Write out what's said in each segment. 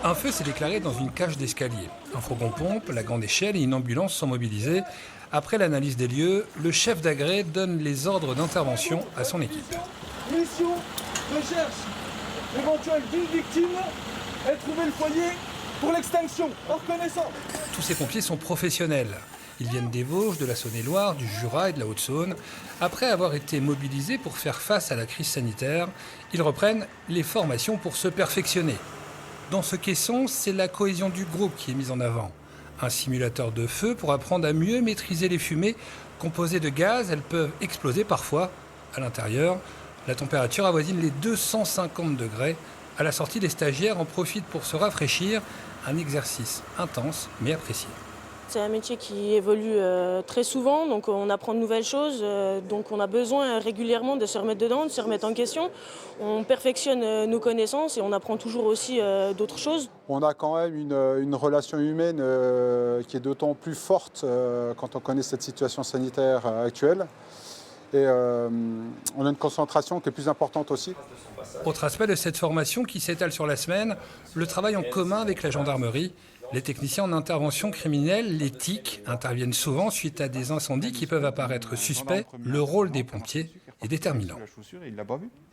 Un feu s'est déclaré dans une cage d'escalier. Un fourgon-pompe, la grande échelle et une ambulance sont mobilisés. Après l'analyse des lieux, le chef d'agré donne les ordres d'intervention à son équipe. Mission, recherche éventuelle d'une victime et trouver le foyer pour l'extinction, hors connaissance. Tous ces pompiers sont professionnels. Ils viennent des Vosges, de la Saône-et-Loire, du Jura et de la Haute-Saône. Après avoir été mobilisés pour faire face à la crise sanitaire, ils reprennent les formations pour se perfectionner. Dans ce caisson, c'est la cohésion du groupe qui est mise en avant. Un simulateur de feu pour apprendre à mieux maîtriser les fumées. Composées de gaz, elles peuvent exploser parfois. À l'intérieur, la température avoisine les 250 degrés. À la sortie, les stagiaires en profitent pour se rafraîchir. Un exercice intense mais apprécié. C'est un métier qui évolue très souvent, donc on apprend de nouvelles choses, donc on a besoin régulièrement de se remettre dedans, de se remettre en question. On perfectionne nos connaissances et on apprend toujours aussi d'autres choses. On a quand même une relation humaine qui est d'autant plus forte quand on connaît cette situation sanitaire actuelle. Et on a une concentration qui est plus importante aussi. Autre aspect de cette formation qui s'étale sur la semaine, le travail en commun avec la gendarmerie. Les techniciens en intervention criminelle, les TIC, interviennent souvent suite à des incendies qui peuvent apparaître suspects. Le rôle des pompiers est déterminant.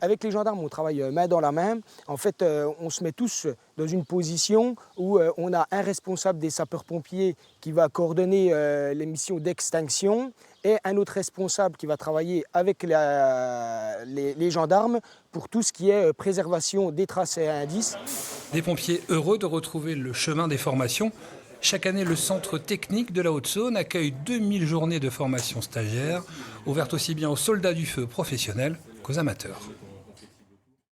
Avec les gendarmes, on travaille main dans la main. En fait, on se met tous dans une position où on a un responsable des sapeurs-pompiers qui va coordonner les missions d'extinction et un autre responsable qui va travailler avec les gendarmes pour tout ce qui est préservation des traces et indices. Des pompiers heureux de retrouver le chemin des formations. Chaque année, le centre technique de la Haute-Saône accueille 2000 journées de formation stagiaire, ouvertes aussi bien aux soldats du feu professionnels qu'aux amateurs.